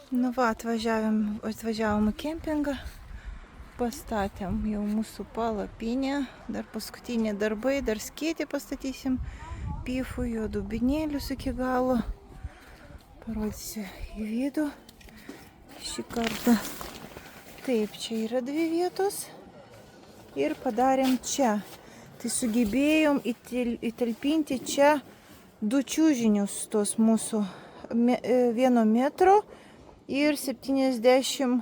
Nu va, atvažiavom į kempingą, pastatėm jau mūsų palapinę, dar paskutiniai darbai, dar skėtį pastatysim, pifų, jo dubinėlius iki galo. Parodysiu į vidų šį kartą. Taip, čia yra 2 vietos ir padarėm čia. Tai sugebėjom įtalpinti čia 2 čiužinius tos mūsų 1 metro ir 76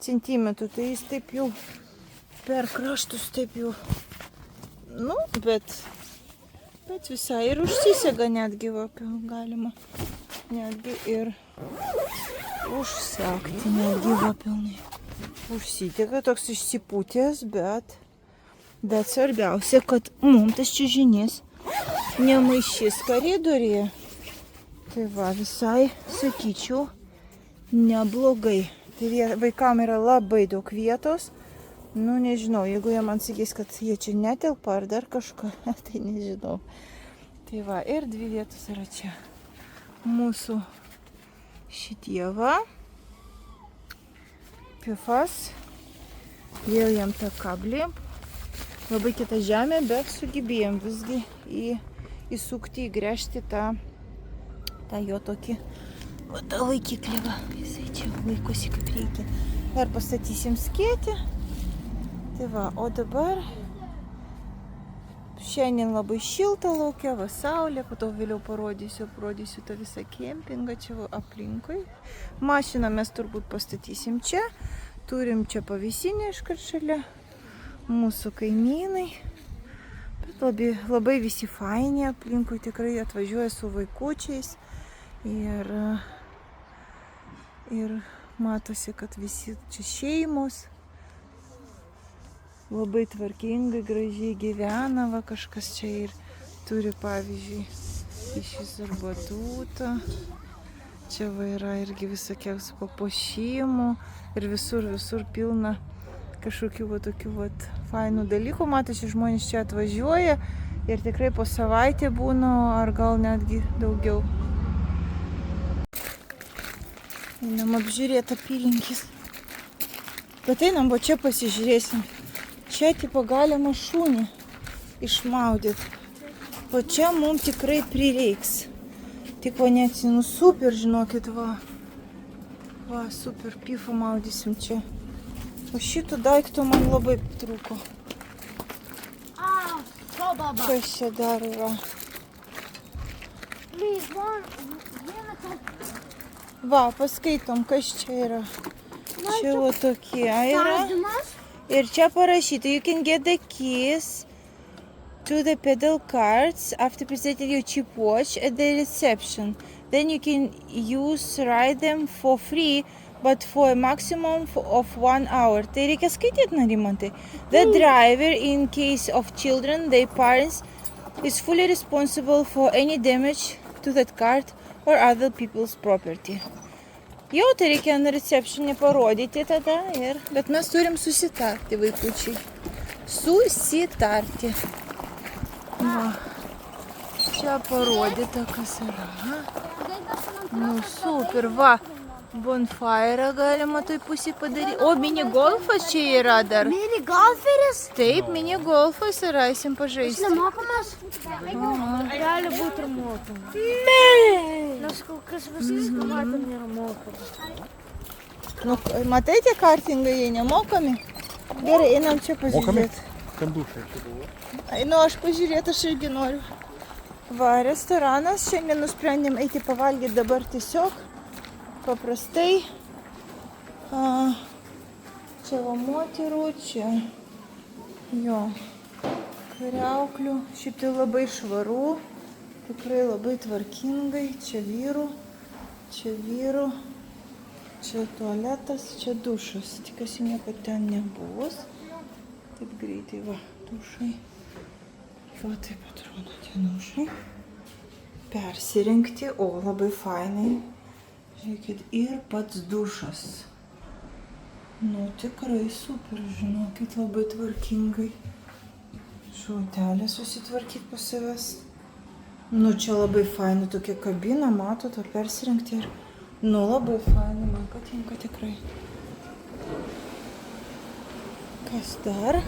centimetrų. Tai jis taip jau per kraštus taip jau, nu, bet visai ir užsisega netgi, va, galima netgi ir užsegti, netgi va pilnai. Užsiteka toks išsipūtęs, bet svarbiausia, kad mums tas čiužinys nemaišys koridoriuje. Tai va, visai, sakyčiau, neblogai. Tai vaikam yra labai daug vietos. Nu, nežinau, jeigu jie man sakys, kad jie čia netelpa ar dar kažką, tai nežinau. Tai va, ir 2 vietos yra čia. Mūsų šitie va. Pifas. Vėl jam tą kablį. Labai kita žemė, bet sugebėjom visgi įsukti, įgręžti tą jo tokį tą laikiklį. Va. Jisai čia laikosi kaip reikia. Dar pastatysim skėtį. Tai va, o dabar šiandien labai šilta laukia, va saulė, po to vėliau parodysiu tą visą kempingą čia va, aplinkui. Mašiną mes turbūt pastatysim čia. Turim čia pavėsinę iškart šalia. Mūsų kaimynai. Bet labai visi faini aplinkui, tikrai atvažiuoja su vaikučiais. Ir matosi, kad visi čia šeimos. Labai tvarkingai, gražiai gyvena, va kažkas čia ir turi, pavyzdžiui, iš arbatūtą. Čia va yra irgi visokiausių papuošimų ir visur pilna kažkokių va tokių va fainų dalykų. Matosi, žmonės čia atvažiuoja ir tikrai po savaitę būna, ar gal netgi daugiau. Einam apžiūrėti apylinkės. Bet einam, va čia pasižiūrėsim. Čia tipo galima šunį išmaudyti. O čia mums tikrai prireiks. Tik va neatsinu, super, žinokit, va. Va, super, pifą maudysim čia. O šito daikto man labai trūko. Kas čia dar yra? Va, paskaitom, kas čia yra. Čia va tokie yra. Ir čia parašyta, you can get the keys to the pedal cards after presenting your chip watch at the reception. Then you can ride them for free, but for a maximum of 1 hour. Tai reikia skaityti, Narimantai. The driver, in case of children, their parents, is fully responsible for any damage to that card or other people's property. Jau tai reikia ant receptionį parodyti tada, bet mes turim susitarti, vaikučiai. Susitarti. Va. Čia parodyta, kas yra. Nu, super, va. Bonfire galima toj pusėj padaryti. O, minigolfas čia yra dar. Minigolferis? Taip, minigolfas yra, eisim pažaisti. Nemokamas? Gali būti ir mokamas. Nes kol kas viskas, ką matom, yra mokamas. Nu, matai, tie kartingai, jie nemokami? Gerai, einam čia pažiūrėti. Ten dušai čia buvo. Einu aš pažiūrėti, aš irgi noriu. Va, restoranas. Šiandien nusprendėm eiti pavalgyti dabar tiesiog. Paprastai. Čia va moterų, čia jo kriauklių. Šiaip tai labai švaru, tikrai labai tvarkingai. Čia vyrų, čia tualetas, čia dušas. Tikasi nieko ten nebus. Taip greitai, va, dušai. Va, taip atrodo tie dušai. Persirengti, o labai fainai. Žiūrėkit, ir pats dušas. Nu, tikrai super, žinokit, labai tvarkingai. Šautelę susitvarkyti po savęs. Nu, čia labai faina tokia kabina, matote, persirengti ir Nu, labai fainai, man patinka tikrai. Kas dar?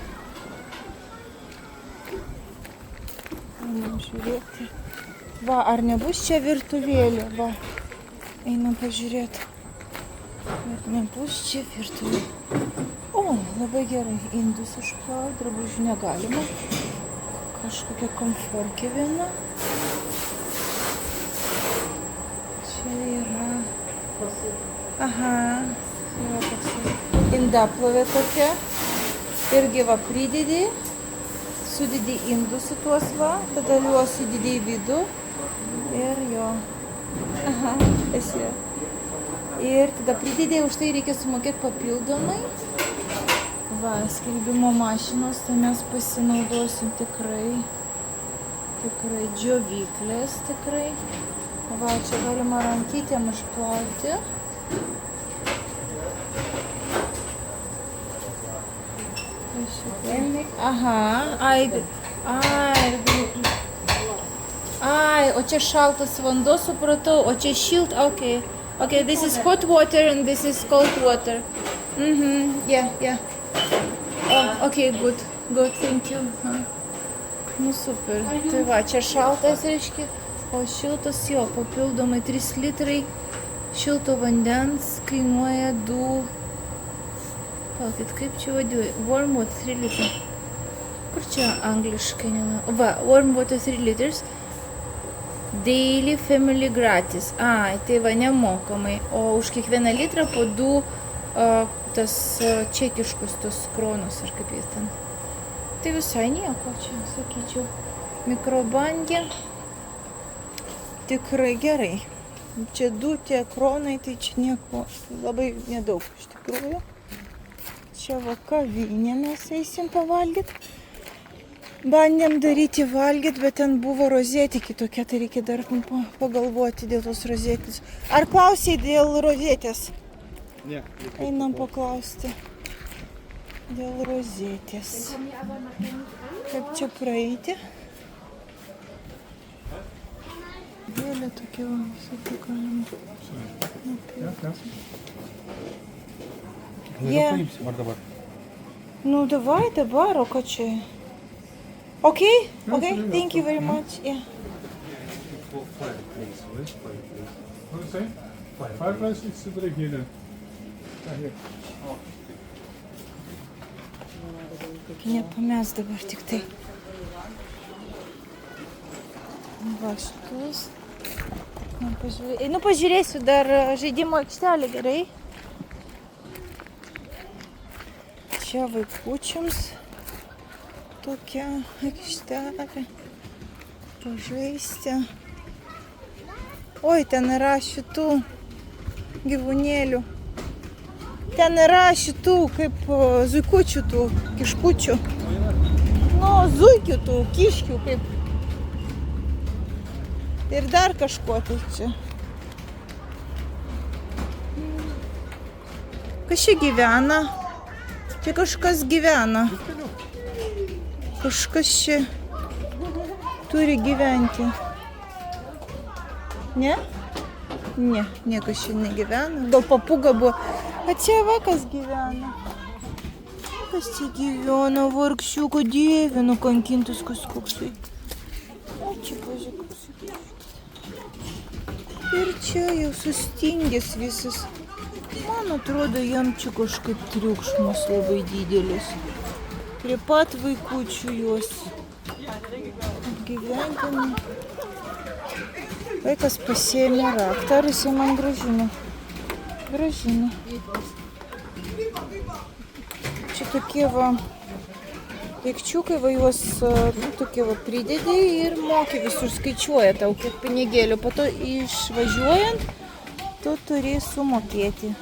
Einam žiūrėti. Va, ar nebus čia virtuvėlė? Va, einam pažiūrėti. Bet nebus čia virtuvė. O, labai gerai. Indus išplauti, drabužių negalima. Kažkokia komforkė viena. Čia yra... Aha, yra toks indaplovė tokia. Irgi va pridedi, sudedi indus į tuos va, tada juos įdedi į vidų ir jo. Aha, esi. Ir tada pridedi, už tai reikia sumokėti papildomai. Va, skalbimo mašinos, tai mes pasinaudosim tikrai džiovyklės tikrai. Va, čia galima rankytėm išplauti. Aha, ai, o čia šaltas vanduo, supratau, o čia okay. Okay, this is hot water and this is cold water. Yeah. Oh, okay, good, thank you. Nu, super. Tai va, čia šaltas, reiškia, o šiltas jo, papildomai 3 litrai šilto vandens kainuoja 2. Palaukit, kaip čia vadžiuoja? Warm water 3 litrai. Kur čia angliškai? Va, warm water 3 liters. Daily family gratis. Ai, tai va, nemokamai. O už kiekvieną litrą po 2 tas čekiškus tos kronus, ar kaip jis ten. Tai visai nieko čia, sakyčiau. Mikrobangė. Tikrai gerai. Čia 2 tie kronai, tai čia nieko. Labai nedaug iš tikrųjų. Čia va kavinė mes eisim pavalgyti. Bandėm daryti valgyti, bet ten buvo rozetė kitokia, tai reikia dar pagalvoti dėl tos rozetės. Ar klausai dėl rozetės? Ne. Einam paklausti dėl rozetės. Kaip čia praeiti? Vėlė tokia, visokių galima. Ar dabar? Ну давай, dabar, o ką čia? Okay, thank you very much. Yeah. Fireplace is the here. Nepames dabar tik tai. Va šitus. Nu pažiūrėsiu dar žaidimo aikštelę, gerai? Čia vaikučiams tokia aikštelė. Pažaisti. Oi, ten yra šitų gyvūnėlių. Ten yra šitų kaip zuikučių, tų kiškučių. Nu, zuikių tų, kiškių kaip. Ir dar kažko tai čia. Kas čia gyvena? Čia kažkas gyvena. Kažkas čia turi gyventi. Ne? Ne, niekas čia negyvena. Gal papūga buvo. A čia va kas gyvena. Kas čia gyvena, vargšiuko dieve, nukankintus kažkoksai. O čia, pažiūrėk, koksai. Ir čia jau sustingęs visas. Man atrodo, jam čia kažkaip triukšmas labai didelis. Prie pat vaikučių juos apgyvendina. Vaikas pasiėmė raktą, ar jisai man grąžino? Grąžino. Čia tokie va daikčiukai, va juos tokie va pridedi ir moki visur skaičiuoja tau kiek pinigėlių. Po to išvažiuojant, tu turi sumokėti.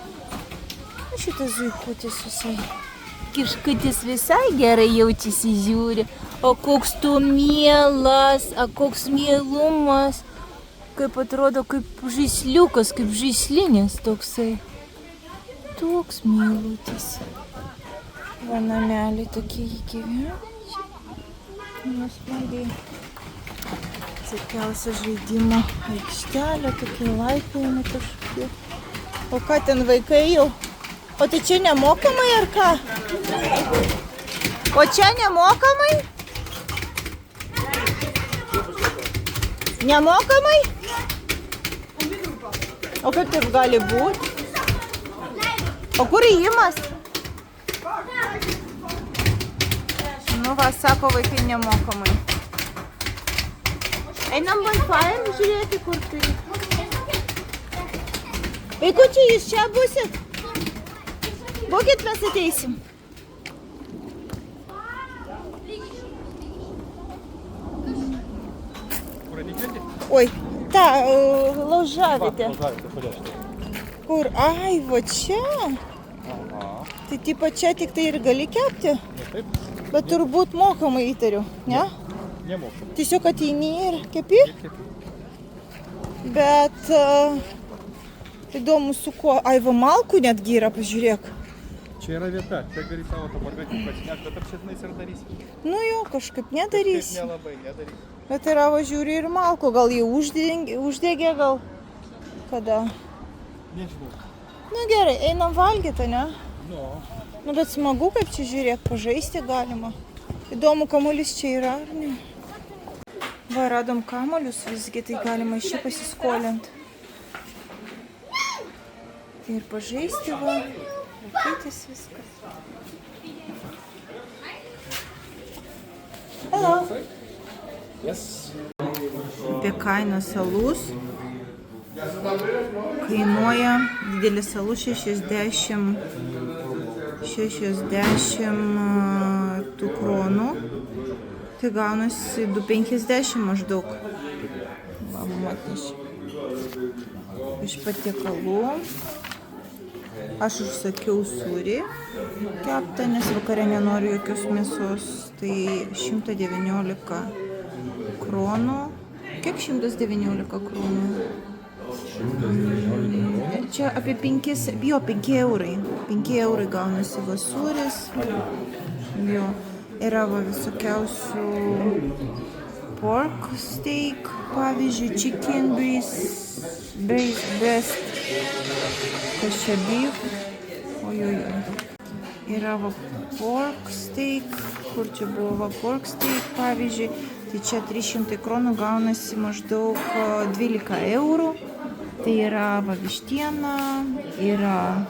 Šitas zuikutis visai. Kiškutis visai gerai jaučiasi žiūri. O koks tu mielas, o koks mielumas. Kaip atrodo, kaip žaisliukas, kaip žaislinis toksai. Toks mylutis. Va nameliai tokie įgyvena. Nusmagiai. Atsikiausia žaidimo aikštelė, tokie laipėjami kažkokie. O ką ten vaikai jau? O tai čia nemokamai ar ką? O čia nemokamai? Nemokamai? O kaip taip gali būti? O kur įėjimas? Nu va, sako vaikai nemokamai. Einam bonfire, žiūrėti, kur turi. Vaikučiai, jūs čia būsit? Būkit, mes ateisim. Ой, ta laužavietė. Kur? Ai, va čia. Tai tipo čia tik tai ir gali kepti? Bet turbūt mokamai įtariu, ne? Nemokamai. Tiesiog ateini ir kepi? Bet įdomu su kuo. Ai, va malkų netgi yra, pažiūrėk. Čia yra vieta, čia gali savo tą margatį pasinešti, bet ar čia tenais ir darysi? Nu jo, kažkaip nedarysi. Taip nelabai, nedarysi. Bet yra, va žiūri ir malkų, gal jį uždegė, gal kada. Nežinau. Nu gerai, einam valgyti, ne? Nu, Nu bet smagu, kaip čia žiūrėk, pažaisti galima. Įdomu, kamuolis čia yra, ar ne? Va, radom kamuolius visgi, tai galima iš čia pasiskolinti. Ir pažaisti, va, laikytis viskas. Hello. yes. Apie kainos alus. Kainuoja didelis alus 60 tų kronų. Tai gaunasi 2,50 maždaug. Va, matys. Iš patiekalų. Aš užsakiau sūrį keptą, nes vakare nenoriu jokios mėsos. Tai 119 kronų. Kiek 119 kronų? Čia apie 5 eurai. 5 eurai gaunasi va sūris. Jo. Yra va visokiausių pork steak, pavyzdžiui, chicken breast, kas čia beef. Ojojoj. Yra va pork steak, kur čia buvo va pork steak, pavyzdžiui. Tai čia 300 kronų gaunasi maždaug 12 eurų. Tai yra va vištiena, yra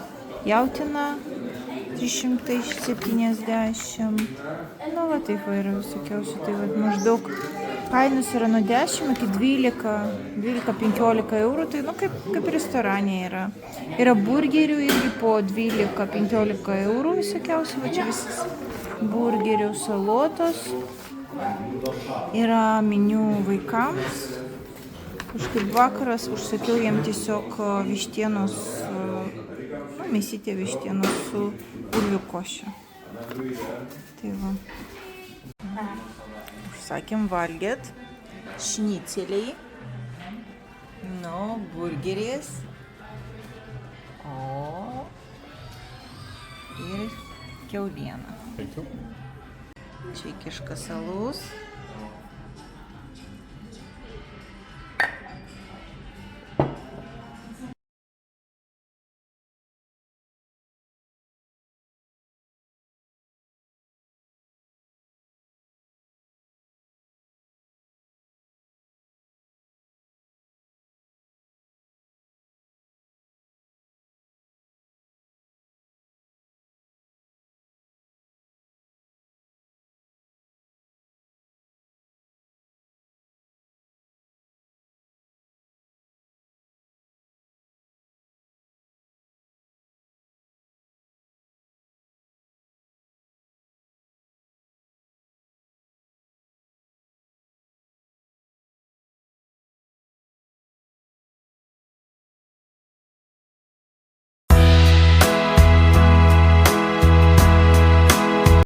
jautina 370. Nu va taip va yra visokiausių. Tai va maždaug kainos yra nuo 10 iki 12-15 eurų. Tai nu kaip restorane yra. Yra burgerių irgi po 12-15 eurų visokiausių. Va čia visas burgerių salotos. Yra meniu vaikams. Kažkaip vakaras užsakiau jiem tiesiog vištienos, mėsytė vištienos su bulvių koše. Tai va. Užsakėm valgėt. Šniceliai. Nu, burgeris. O. Ir kiauliena. Čekiškas alus.